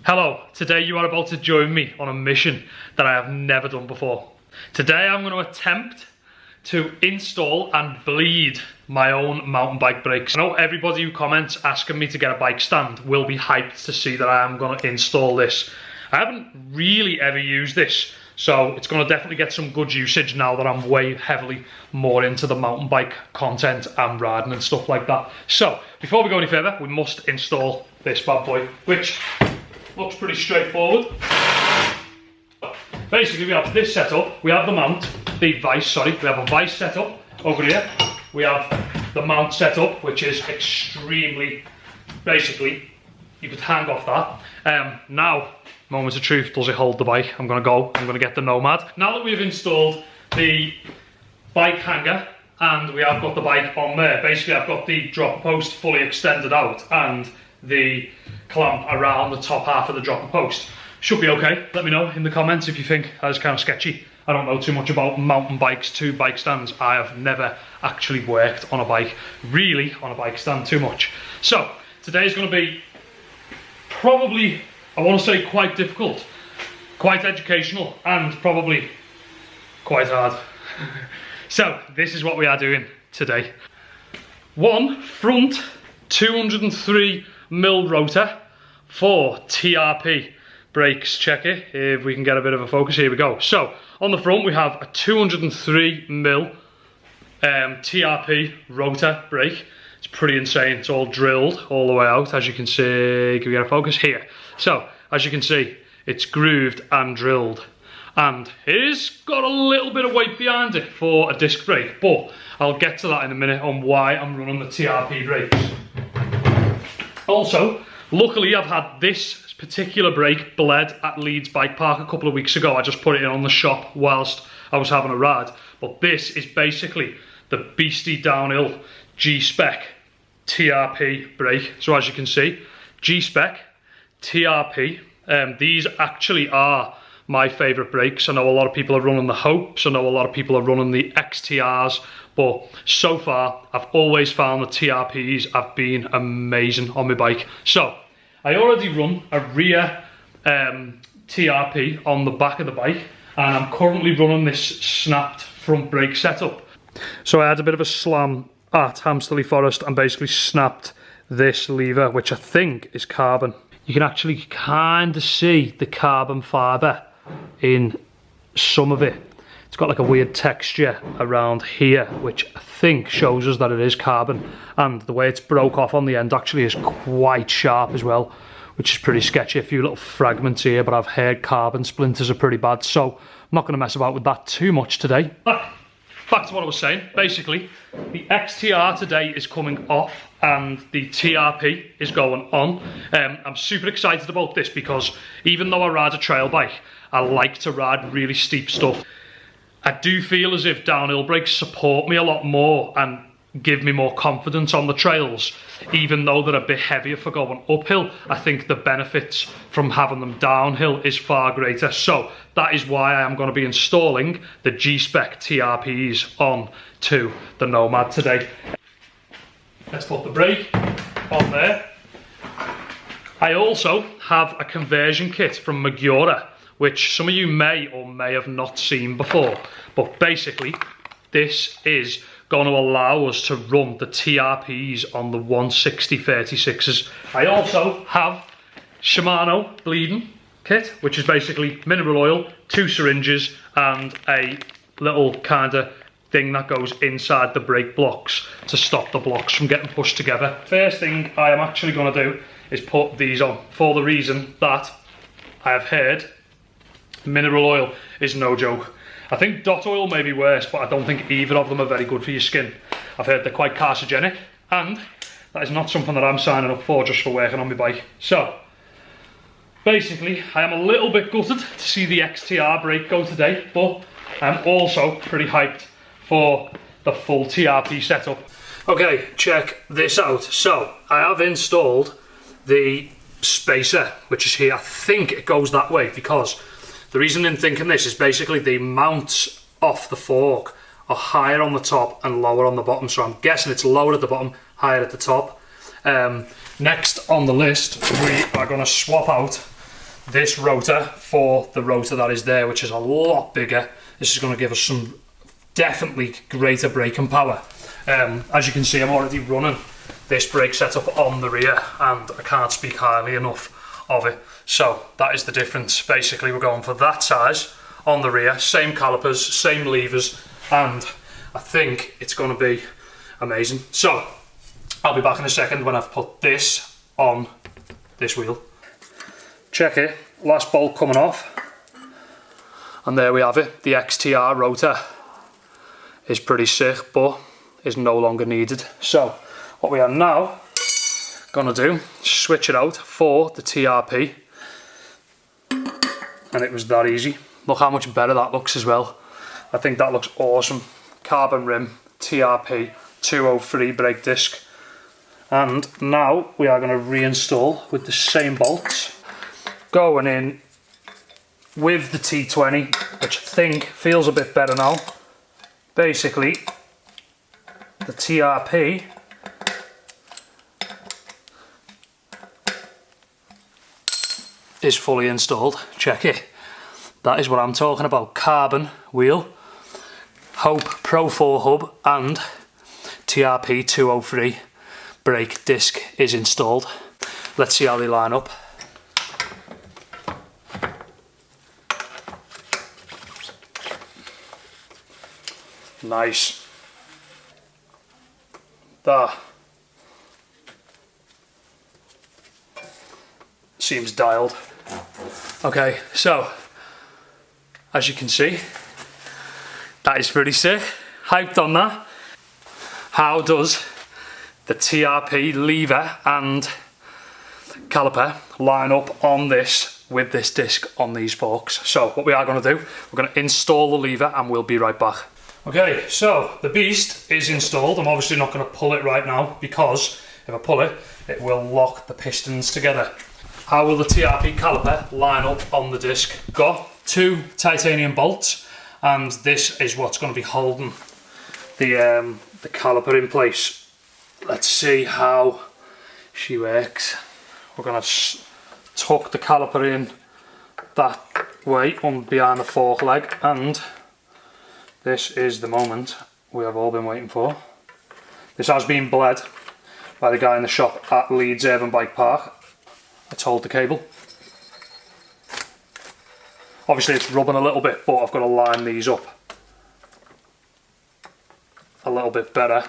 Hello, today you are about to join me on a mission that I have never done before. Today I'm going to attempt to install and bleed my own mountain bike brakes. I know everybody who comments asking me to get a bike stand will be hyped to see that I am going to install this. I haven't really ever used this, so it's going to definitely get some good usage now that I'm way heavily more into the mountain bike content and riding and stuff like that. So before we go any further, we must install this bad boy, which looks pretty straightforward. Basically, we have this set up. We have the mount, the vice, sorry. We have a vice set up over here. We have the mount set up, which is extremely, basically, you could hang off that. Now, moment of truth, does it hold the bike? I'm gonna get the NOMAD. Now that we've installed the bike hanger and we have got the bike on there, basically I've got the dropper post fully extended out and the clamp around the top half of the dropper post. Should be okay. Let me know in the comments if you think that is kind of sketchy. I don't know too much about mountain bikes to bike stands. I have never actually worked on a bike, really on a bike stand too much. So today's going to be probably, I want to say, quite difficult, quite educational, and probably quite hard. So this is what we are doing today. One front 203mm rotor for TRP brakes. Check it if we can get a bit of a focus. Here we go. So on the front we have a 203mm TRP rotor brake. It's pretty insane. It's all drilled all the way out, as you can see. Can we get a focus here? So as you can see, it's grooved and drilled, and it's got a little bit of weight behind it for a disc brake, but I'll get to that in a minute on why I'm running the TRP brakes. Also, luckily I've had this particular brake bled at Leeds Bike Park a couple of weeks ago. I just put it in on the shop whilst I was having a ride. But this is basically the beastie downhill G-SPEC TRP brake. So as you can see, G-SPEC, TRP, these actually are my favourite brakes. I know a lot of people are running the Hopes, I know a lot of people are running the XTRs, but so far I've always found the TRPs have been amazing on my bike. So I already run a rear TRP on the back of the bike, and I'm currently running this snapped front brake setup. So I had a bit of a slam at Hamsterley Forest and basically snapped this lever, which I think is carbon. You can actually kind of see the carbon fibre in some of it. It's got like a weird texture around here, which I think shows us that it is carbon. And the way it's broke off on the end actually is quite sharp as well, which is pretty sketchy. A few little fragments here, but I've heard carbon splinters are pretty bad, so I'm not going to mess about with that too much today. Back to what I was saying. Basically, the XTR today is coming off and the TRP is going on. I'm super excited about this because even though I ride a trail bike, I like to ride really steep stuff. I do feel as if downhill brakes support me a lot more and give me more confidence on the trails, even though they're a bit heavier for going uphill. I think the benefits from having them downhill is far greater. So that is why I am going to be installing the G-SPEC TRPs on to the NOMAD today. Let's put the brake on there. I also have a conversion kit from Magura, which some of you may or may have not seen before. But basically, this is going to allow us to run the TRPs on the 160/36s. I also have Shimano bleeding kit, which is basically mineral oil, 2 syringes, and a little kind of thing that goes inside the brake blocks to stop the blocks from getting pushed together. First thing I am actually going to do is put these on, for the reason that I have heard mineral oil is no joke. I think dot oil may be worse, but I don't think either of them are very good for your skin. I've heard they're quite carcinogenic, and that is not something that I'm signing up for just for working on my bike. So basically, I am a little bit gutted to see the XTR brake go today, but I'm also pretty hyped for the full TRP setup. Okay, check this out. So I have installed the spacer, which is here. I think it goes that way because the reason in thinking this is basically the mounts off the fork are higher on the top and lower on the bottom, so I'm guessing it's lower at the bottom, higher at the top. Next on the list, we are going to swap out this rotor for the rotor that is there, which is a lot bigger. This is going to give us some definitely greater braking power. As you can see, I'm already running this brake setup on the rear, and I can't speak highly enough of it. So that is the difference. Basically, we're going for that size on the rear, same calipers, same levers, and I think it's going to be amazing. So I'll be back in a second when I've put this on this wheel. Check it, last bolt coming off, and there we have it. The XTR rotor is pretty sick, but is no longer needed. So what we are now gonna do, switch it out for the TRP, and it was that easy. Look how much better that looks as well. I think that looks awesome. Carbon rim, TRP 203 brake disc, and now we are going to reinstall with the same bolts, going in with the T20, which I think feels a bit better now. Basically, the TRP is fully installed. Check it. That is what I'm talking about. Carbon wheel, Hope Pro 4 hub, and TRP 203 brake disc is installed. Let's see how they line up. Nice. That seems dialed. Okay, so as you can see, that is pretty sick. Hyped on that. How does the TRP lever and caliper line up on this with this disc on these forks? So what we are going to do, we're going to install the lever and we'll be right back. Okay, so the beast is installed. I'm obviously not going to pull it right now because if I pull it, it will lock the pistons together. How will the TRP caliper line up on the disc? Got 2 titanium bolts, and this is what's going to be holding the caliper in place. Let's see how she works. We're going to tuck the caliper in that way on behind the fork leg, and this is the moment we have all been waiting for. This has been bled by the guy in the shop at Leeds Urban Bike Park. Let's hold the cable. Obviously it's rubbing a little bit, but I've got to line these up a little bit better.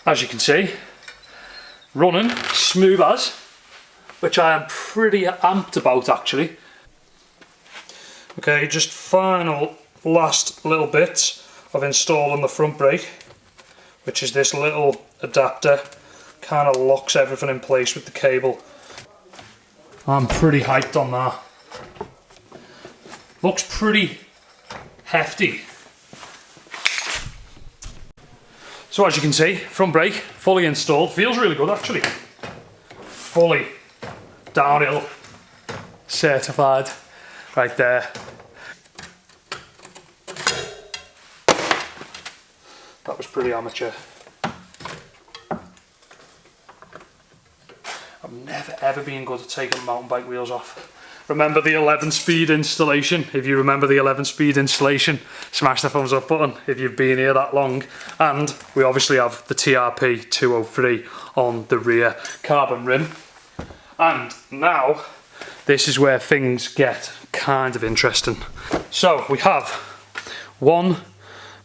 As you can see, running smooth as, which I am pretty amped about actually. Okay, just final last little bits of installing the front brake, which is this little adapter. Kind of locks everything in place with the cable. I'm pretty hyped on that. Looks pretty hefty. So as you can see, front brake fully installed. Feels really good actually. Fully downhill certified right there. That was pretty amateur. I've never ever been good at taking mountain bike wheels off. Remember the 11-speed installation? If you remember the 11-speed installation, smash the thumbs up button if you've been here that long. And we obviously have the TRP 203 on the rear carbon rim. And now, this is where things get kind of interesting. So we have one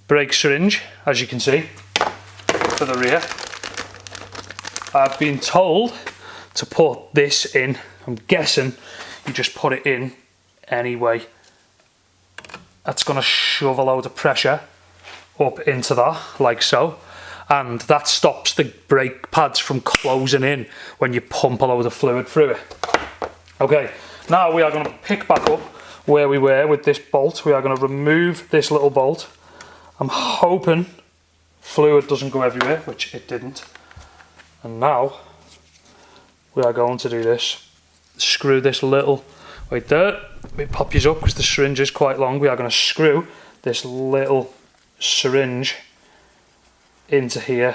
brake syringe, as you can see, for the rear. I've been told to put this in. I'm guessing you just put it in anyway. That's going to shove a load of pressure up into that, like so, and that stops the brake pads from closing in when you pump a load of fluid through it. Okay, now we are going to pick back up where we were with this bolt. We are going to remove this little bolt. I'm hoping fluid doesn't go everywhere, which it didn't. And now we are going to do this. Screw this little, right there, it pops up because the syringe is quite long. We are going to screw this little syringe into here.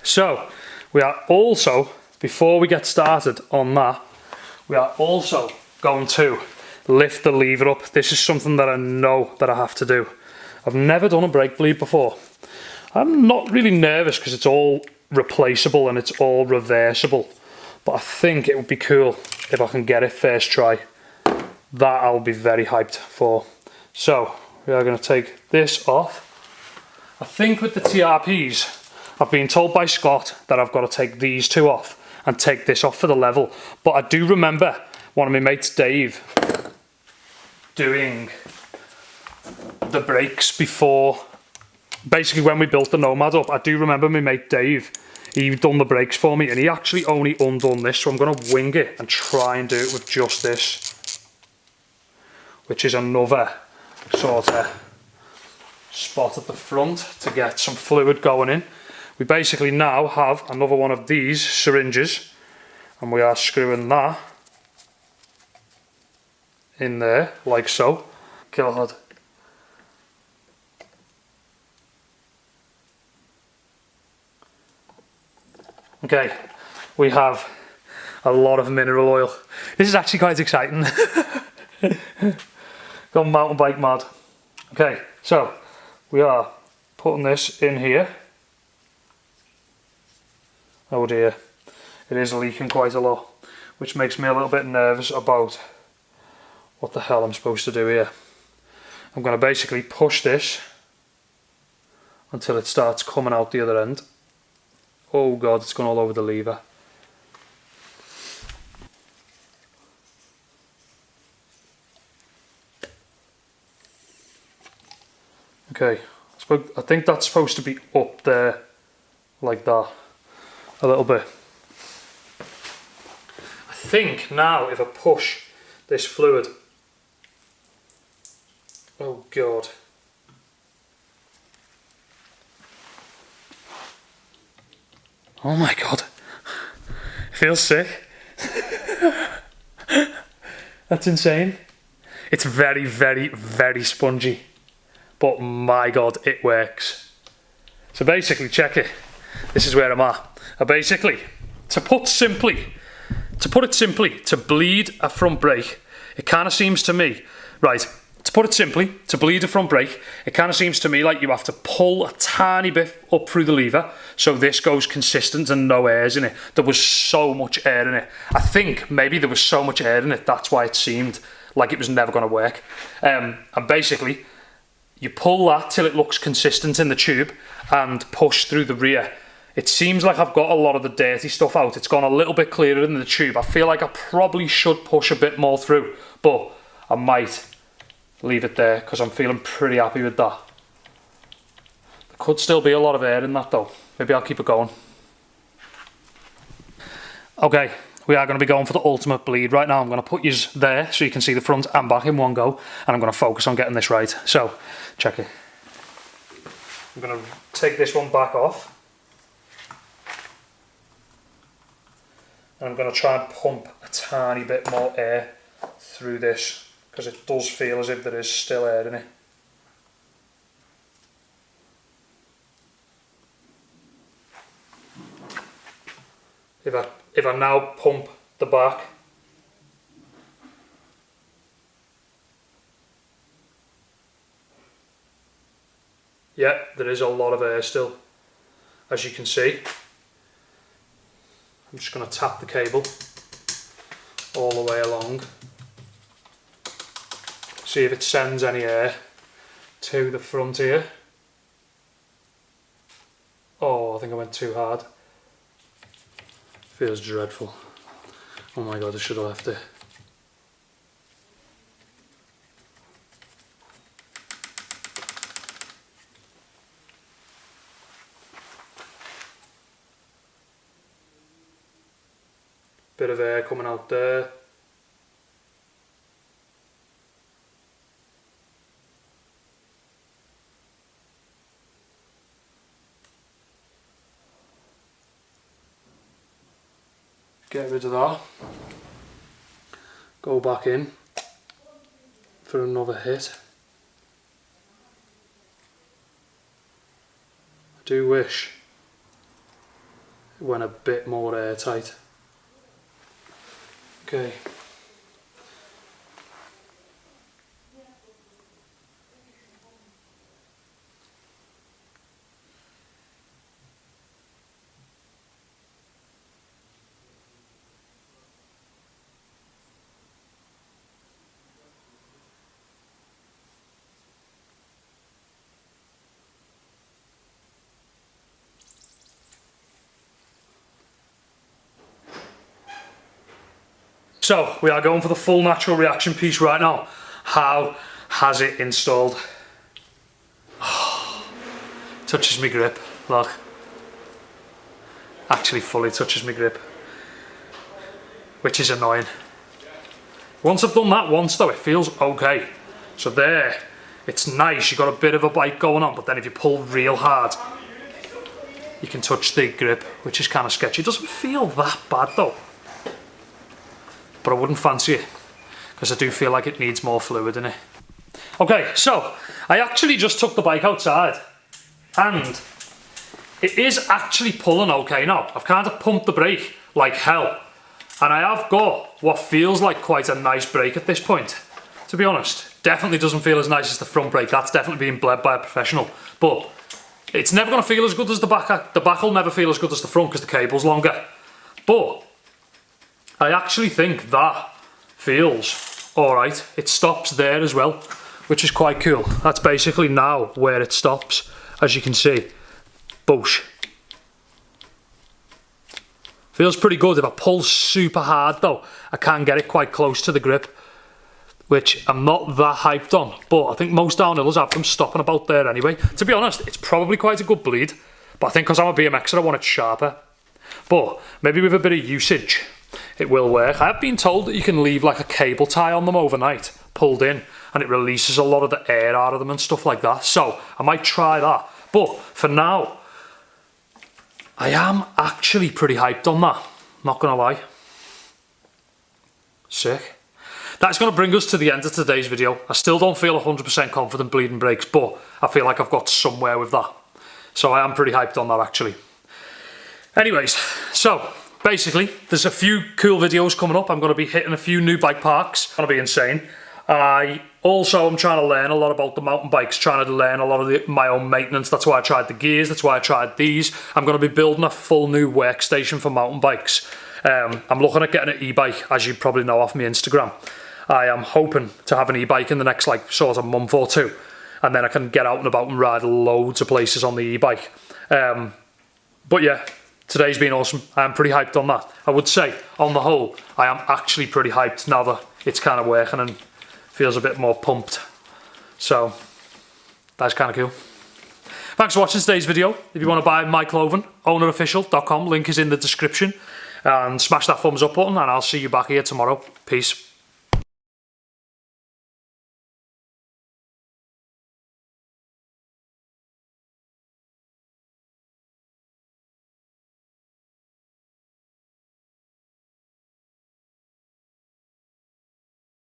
So We are also, before we get started on that, we are also going to lift the lever up. This is something that I know that I have to do. I've never done a brake bleed before. I'm not really nervous because it's all replaceable and it's all reversible, but I think it would be cool if I can get it first try. That I'll be very hyped for. So we are going to take this off. I think with the TRPs, I've been told by Scott that I've got to take these two off and take this off for the level. But I do remember one of my mates, Dave, doing the brakes before, basically when we built the Nomad up. I do remember my mate Dave, he done the brakes for me and he actually only undone this. So I'm going to wing it and try and do it with just this, which is another sort of spot at the front to get some fluid going in. We basically now have another one of these syringes and we are screwing that in there like so. God. Okay, we have a lot of mineral oil. This is actually quite exciting. Gone mountain bike mad. Okay, so we are putting this in here. Oh dear, it is leaking quite a lot, which makes me a little bit nervous about what the hell I'm supposed to do here. I'm going to basically push this until it starts coming out the other end. Oh god, it's gone all over the lever. Okay, I think that's supposed to be up there like that. A little bit. I think now if I push this fluid, oh god, oh my god, it feels sick. That's insane. It's very, very, very spongy, but my god, it works. So basically, check it. This is where I'm at. Basically, to put it simply, to bleed a front brake, it kind of seems to me, right, to put it simply, to bleed a front brake, it kind of seems to me like you have to pull a tiny bit up through the lever so this goes consistent and no airs in it. There was so much air in it. I think maybe there was so much air in it, that's why it seemed like it was never going to work. And basically, you pull that till it looks consistent in the tube and push through the rear. It seems like I've got a lot of the dirty stuff out. It's gone a little bit clearer in the tube. I feel like I probably should push a bit more through, but I might leave it there because I'm feeling pretty happy with that. There could still be a lot of air in that though. Maybe I'll keep it going. Okay, we are going to be going for the ultimate bleed. Right now I'm going to put you there so you can see the front and back in one go, and I'm going to focus on getting this right. So, check it. I'm going to take this one back off. And I'm going to try and pump a tiny bit more air through this because it does feel as if there is still air in it. If I now pump the back, yeah, there is a lot of air still, as you can see. I'm just going to tap the cable all the way along, see if it sends any air to the front here. Oh, I think I went too hard. Feels dreadful. Oh my god, I should have left it. Bit of air coming out there. Get rid of that. Go back in for another hit. I do wish when a bit more airtight. Okay. So we are going for the full natural reaction piece right now. How has it installed? Oh, touches my grip, look. Actually fully touches my grip, which is annoying. Once I've done that once though, it feels okay. So there, it's nice, you've got a bit of a bite going on, but then if you pull real hard, you can touch the grip, which is kind of sketchy. It doesn't feel that bad though. But I wouldn't fancy it, because I do feel like it needs more fluid in it. Okay, so I actually just took the bike outside, and it is actually pulling okay now. I've kind of pumped the brake like hell, and I have got what feels like quite a nice brake at this point, to be honest. Definitely doesn't feel as nice as the front brake. That's definitely being bled by a professional, but it's never going to feel as good as the back. The back will never feel as good as the front because the cable's longer. But I actually think that feels alright. It stops there as well, which is quite cool. That's basically now where it stops, as you can see. Boosh. Feels pretty good. If I pull super hard though, I can get it quite close to the grip, which I'm not that hyped on, but I think most downhillers have them stopping about there anyway. To be honest, it's probably quite a good bleed, but I think because I'm a BMXer I want it sharper. But maybe with a bit of usage it will work. I have been told that you can leave like a cable tie on them overnight, pulled in, and it releases a lot of the air out of them and stuff like that. So I might try that. But for now, I am actually pretty hyped on that. Not gonna lie. Sick. That's gonna bring us to the end of today's video. I still don't feel 100% confident bleeding brakes, but I feel like I've got somewhere with that. So I am pretty hyped on that actually. Anyways, so basically, there's a few cool videos coming up. I'm going to be hitting a few new bike parks. It's going to be insane. I also am trying to learn a lot about the mountain bikes, trying to learn a lot of my own maintenance. That's why I tried the gears. That's why I tried these. I'm going to be building a full new workstation for mountain bikes. I'm looking at getting an e-bike, as you probably know off my Instagram. I am hoping to have an e-bike in the next like sort of month or two, and then I can get out and about and ride loads of places on the e-bike. But yeah, today's been awesome. I am pretty hyped on that. I would say, on the whole, I am actually pretty hyped now that it's kind of working and feels a bit more pumped. So, that's kind of cool. Thanks for watching today's video. If you want to buy my clothing, ownerofficial.com, link is in the description. And smash that thumbs up button and I'll see you back here tomorrow. Peace.